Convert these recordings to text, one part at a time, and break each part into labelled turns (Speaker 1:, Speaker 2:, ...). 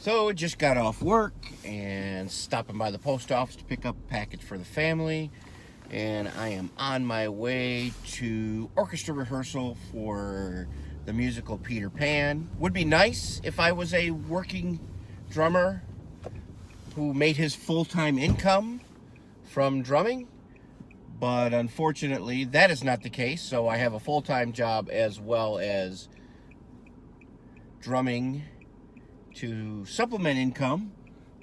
Speaker 1: So I just got off work and stopping by the post office to pick up a package for the family, and I am on my way to orchestra rehearsal for the musical Peter Pan. Would be nice if I was a working drummer who made his full-time income from drumming, but unfortunately that is not the case. So I have a full-time job as well as drumming to supplement income,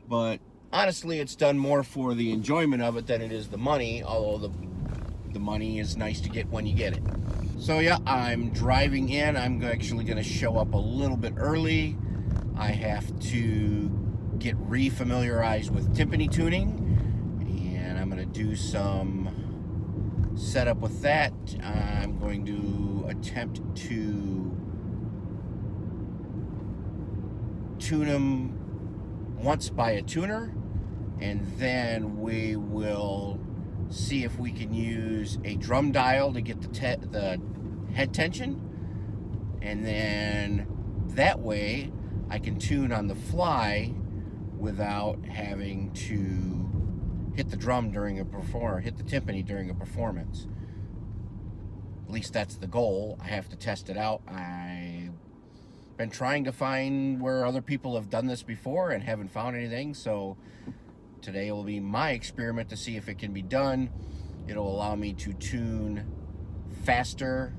Speaker 1: but honestly it's done more for the enjoyment of it than it is the money, although the money is nice to get when you get it. So yeah, I'm driving in. I'm actually going to show up a little bit early. I have to get re-familiarized with timpani tuning, and I'm going to do some setup with that. I'm going to attempt to tune them once by a tuner, and then we will see if we can use a drum dial to get the head tension, and then that way I can tune on the fly without having to hit the drum during a hit the timpani during a performance. At least that's the goal. I have to test it out. I've been trying to find where other people have done this before and haven't found anything, so today will be my experiment to see if it can be done. It'll allow me to tune faster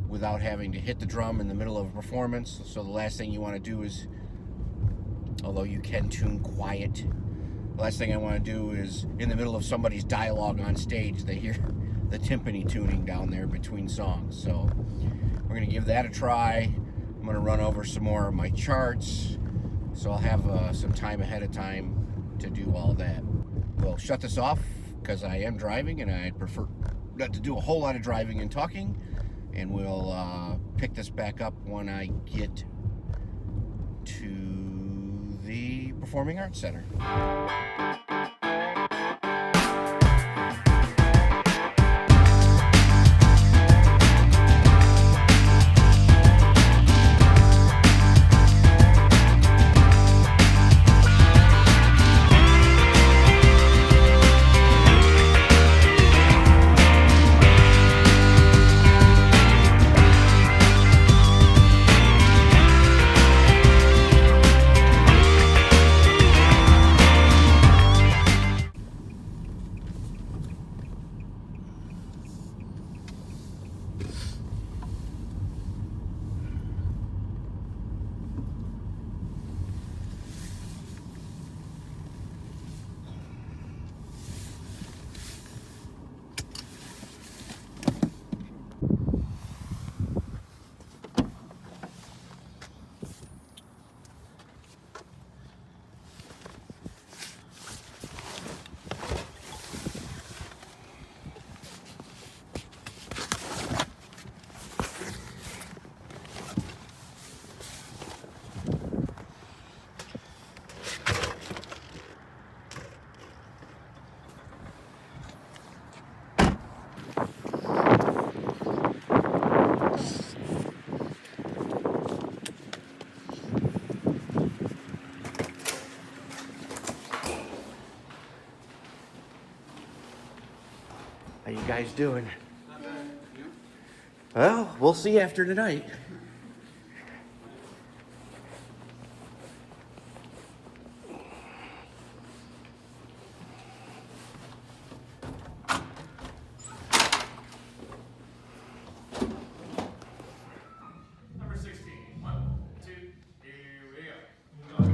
Speaker 1: without having to hit the drum in the middle of a performance. So the last thing you want to do is, although you can tune quiet, the last thing I want to do is in the middle of somebody's dialogue on stage, they hear the timpani tuning down there between songs. So we're going to give that a try. I'm going to run over some more of my charts, so I'll have some time ahead of time to do all that. We'll shut this off because I am driving and I'd prefer not to do a whole lot of driving and talking, and we'll pick this back up when I get to the Performing Arts Center. How you guys doing?
Speaker 2: Not bad. You?
Speaker 1: Well, we'll see after tonight.
Speaker 2: Number 16. 1, 2, here we go.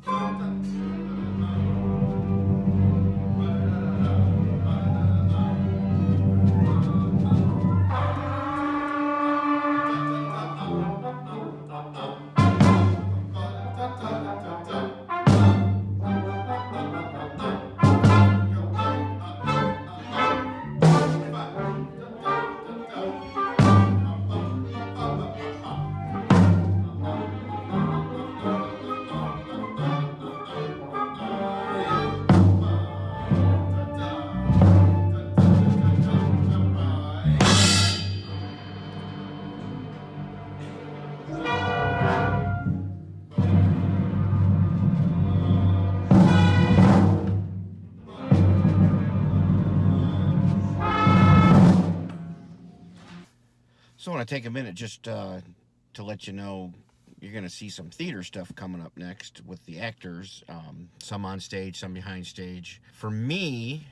Speaker 2: Go.
Speaker 1: So I want to take a minute just to let you know you're going to see some theater stuff coming up next with the actors, some on stage, some behind stage. For me,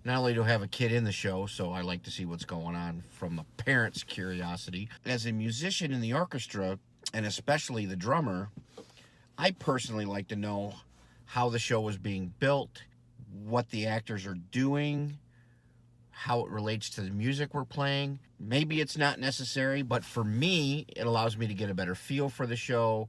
Speaker 1: not only do I have a kid in the show, so I like to see what's going on from a parent's curiosity. As a musician in the orchestra, and especially the drummer, I personally like to know how the show is being built, what the actors are doing, how it relates to the music we're playing. Maybe it's not necessary, but for me, it allows me to get a better feel for the show,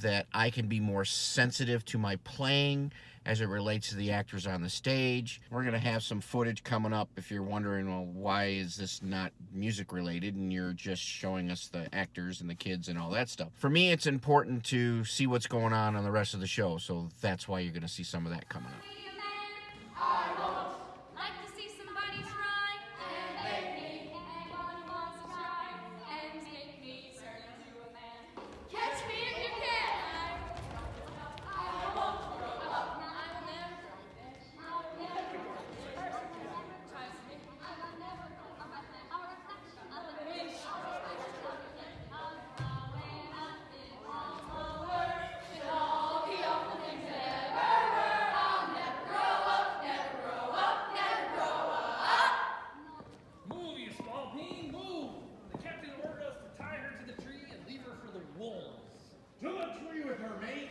Speaker 1: that I can be more sensitive to my playing as it relates to the actors on the stage. We're going to have some footage coming up if you're wondering, well, why is this not music related and you're just showing us the actors and the kids and all that stuff. For me, it's important to see what's going on the rest of the show, so that's why you're going to see some of that coming up.
Speaker 3: I won't like to see somebody try and make me. Anyone who wants to try and make me turn into a man. Catch me if you can. I won't grow up. I will never grow up. I will never grow up. Tries me. I will never grow up. Our reflection of the wish.
Speaker 2: Move, you small bean, move! The captain ordered us to tie her to the tree and leave her for the wolves.
Speaker 4: To the tree with her, mate.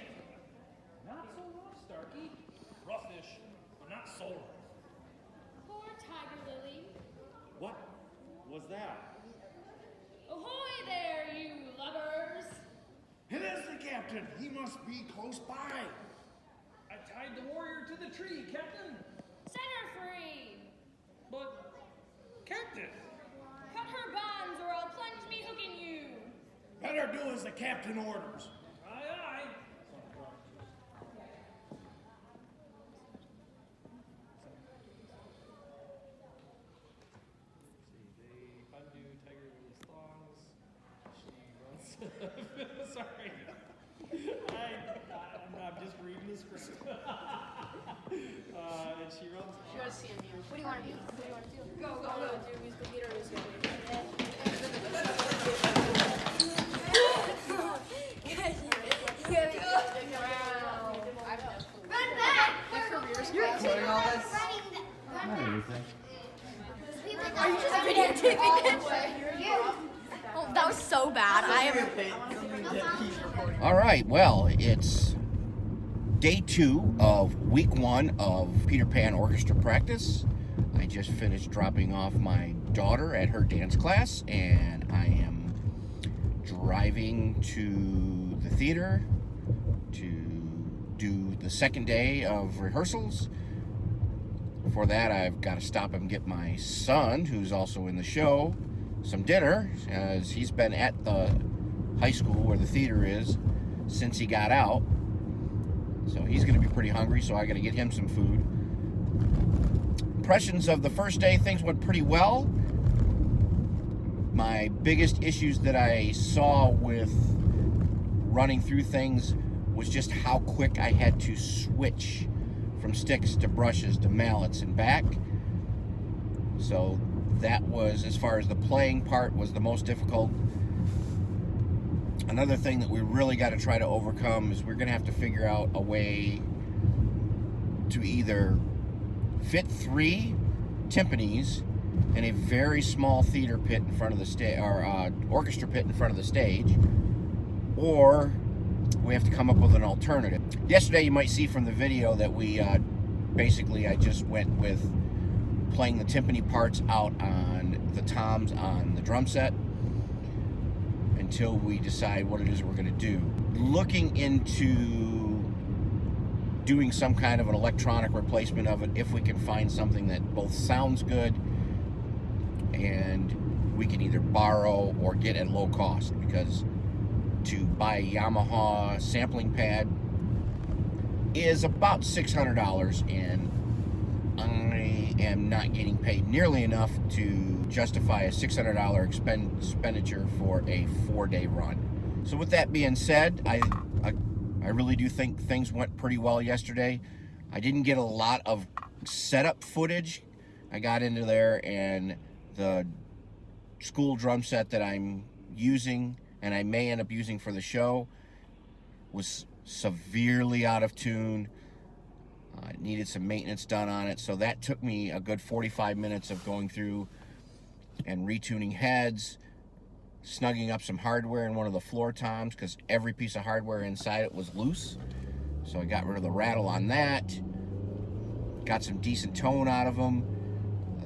Speaker 2: Not so rough, Starkey. Roughish, but not so rough.
Speaker 3: Poor Tiger Lily.
Speaker 4: What was that?
Speaker 3: Ahoy there, you lubbers!
Speaker 4: It is the captain. He must be close by.
Speaker 2: I tied the warrior to the tree, Captain.
Speaker 3: Set her free!
Speaker 2: But, Captain,
Speaker 3: Cut her bonds or I'll plunge me hook in you!
Speaker 4: Better do as the captain orders.
Speaker 2: aye, aye. They undo Tiger Lily's thongs. She runs. Sorry. I'm just reading the script. And she runs.
Speaker 5: You gotta see him here. What do you want to do? What do you want to do? Go, go, go. Do musical theater or musical theater? Run back! You're recording all this? Are you just videotaping this? Oh, that was so bad.
Speaker 1: All right, well, it's day 2 of week 1 of Peter Pan orchestra practice. I just finished dropping off my daughter at her dance class, and I am driving to the theater to do the second day of rehearsals. For that, I've got to stop and get my son, who's also in the show, some dinner, as he's been at the high school where the theater is since he got out. So he's going to be pretty hungry, so I got to get him some food. Impressions of the first day, things went pretty well. My biggest issues that I saw with running through things was just how quick I had to switch from sticks to brushes to mallets and back. So that was, as far as the playing part, was the most difficult. Another thing that we really got to try to overcome is we're going to have to figure out a way to either fit 3 timpanis in a very small theater pit in front of the stage, or orchestra pit in front of the stage, or we have to come up with an alternative. Yesterday, you might see from the video that we basically, I just went with playing the timpani parts out on the toms on the drum set until we decide what it is we're going to do. Looking into doing some kind of an electronic replacement of it, if we can find something that both sounds good and we can either borrow or get at low cost, because to buy a Yamaha sampling pad is about $600, and I am not getting paid nearly enough to justify a $600 expenditure for a 4-day run. So with that being said, I really do think things went pretty well yesterday. I didn't get a lot of setup footage. I got into there and the school drum set that I'm using, and I may end up using for the show, was severely out of tune. It needed some maintenance done on it, so that took me a good 45 minutes of going through and retuning heads, snugging up some hardware in one of the floor toms because every piece of hardware inside it was loose. So I got rid of the rattle on that, got some decent tone out of them.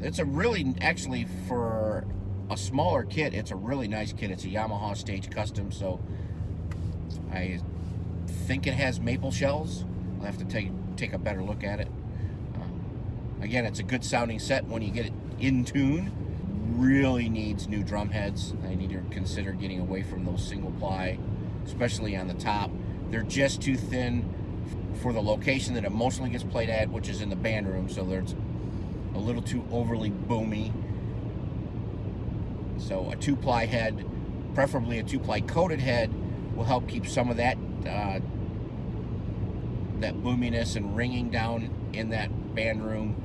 Speaker 1: It's a really, actually, for a smaller kit, it's a really nice kit. It's a Yamaha Stage Custom, so I think it has maple shells. I'll have to take a better look at it. Again, it's a good sounding set when you get it in tune. Really needs new drum heads. I need to consider getting away from those single ply, especially on the top. They're just too thin for the location that it mostly gets played at, which is in the band room, so there's a little too overly boomy. So a 2-ply head, preferably a 2-ply coated head, will help keep some of that that boominess and ringing down in that band room,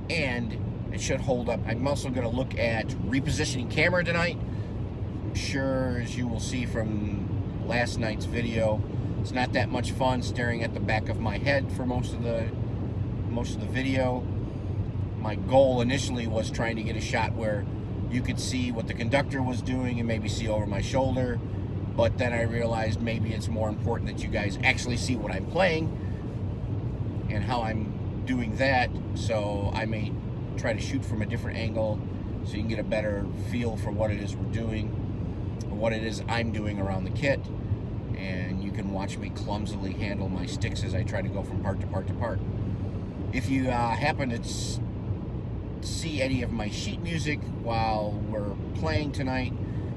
Speaker 1: and it should hold up. I'm also going to look at repositioning camera tonight. I'm sure, as you will see from last night's video, it's not that much fun staring at the back of my head for most of the video. My goal initially was trying to get a shot where you could see what the conductor was doing and maybe see over my shoulder, but then I realized maybe it's more important that you guys actually see what I'm playing and how I'm doing that, so I may try to shoot from a different angle so you can get a better feel for what it is we're doing, or what it is I'm doing around the kit, and you can watch me clumsily handle my sticks as I try to go from part to part to part. If you happen to see any of my sheet music while we're playing tonight,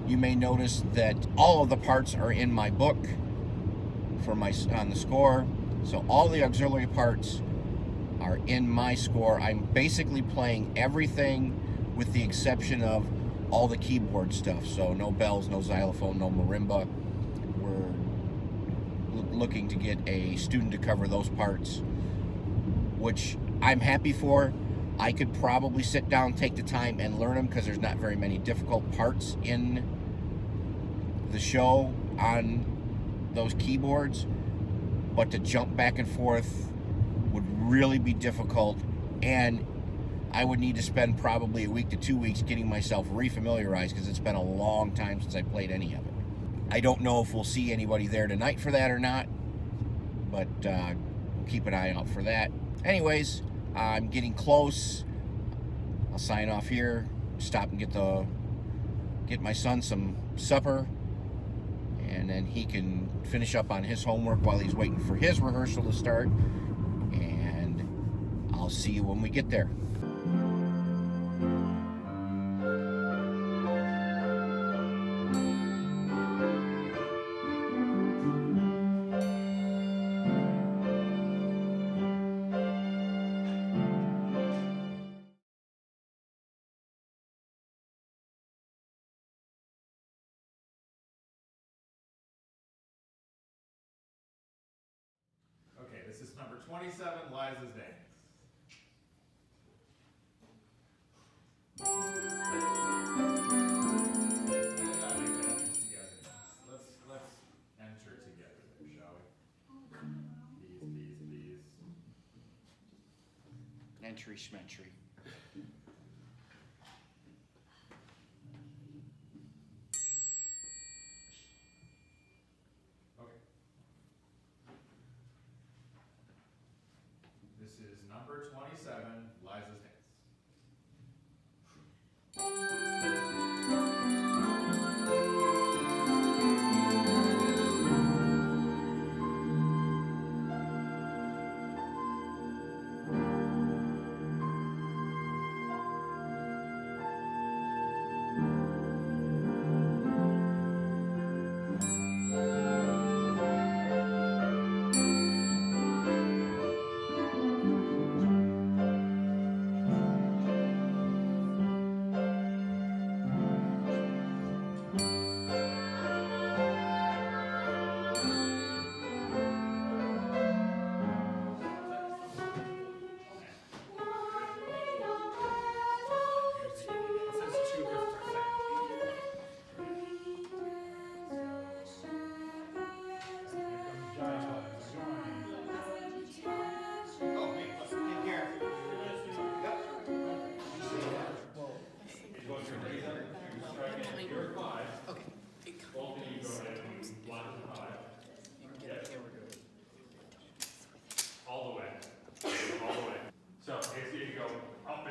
Speaker 1: you may notice that all of the parts are in my book for on the score. So all the auxiliary parts are in my score. I'm basically playing everything with the exception of all the keyboard stuff. So no bells, no xylophone, no marimba. We're looking to get a student to cover those parts, which I'm happy for. I could probably sit down, take the time, and learn them because there's not very many difficult parts in the show on those keyboards. But to jump back and forth would really be difficult, and I would need to spend probably a week to 2 weeks getting myself refamiliarized because it's been a long time since I played any of it. I don't know if we'll see anybody there tonight for that or not, but we'll keep an eye out for that. Anyways, I'm getting close. I'll sign off here, stop and get my son some supper, and then he can finish up on his homework while he's waiting for his rehearsal to start, and I'll see you when we get there.
Speaker 6: Okay, this is number 27, Liza's Dance. Let's enter together there, shall we? These.
Speaker 1: Entry schmentry.
Speaker 6: Okay. This is number 27, Liza's Dance.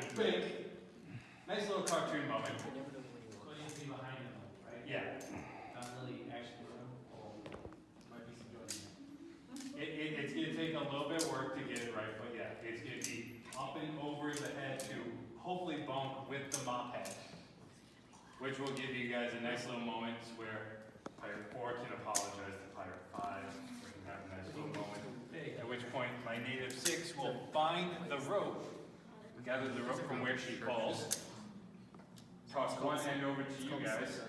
Speaker 7: I think, nice little cartoon moment.
Speaker 2: What do you see behind him, right?
Speaker 7: Yeah,
Speaker 2: Not really action for him. Oh, might be some joy.
Speaker 7: it's gonna take a little bit of work to get it right, but yeah, it's gonna be up and over the head to hopefully bump with the mop head, which will give you guys a nice little moment where Pirate 4 can apologize to Pirate 5. We can have a nice little moment. At which point, my native 6 will find the rope, gather the rope from where she falls, toss one end over to you guys,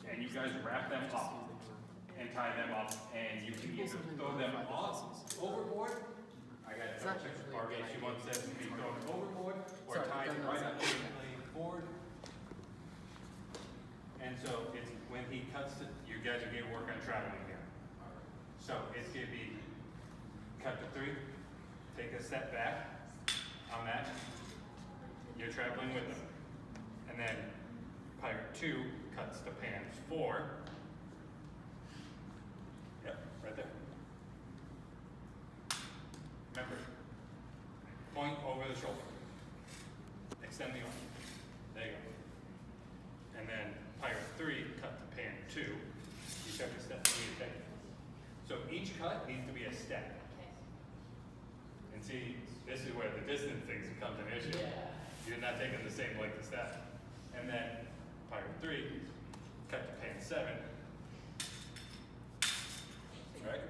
Speaker 7: and you guys wrap them up and tie them up, and you can either throw them off overboard. I got to check the part. She wants them to be thrown overboard or tied right up to the board. And so it's when he cuts it, you guys are going to work on traveling here. So it's going to be cut to 3, take a step back on that. You're traveling with them. And then Pirate 2 cuts to pan 4. Yep, right there. Remember, point over the shoulder. Extend the arm. There you go. And then Pirate 3 cut to pan 2. You start to step and you take it. So each cut needs to be a step. And see, this is where the distance things becomes an issue. You're not taking the same length of step. And then Pirate 3 cut to pan 7. Right?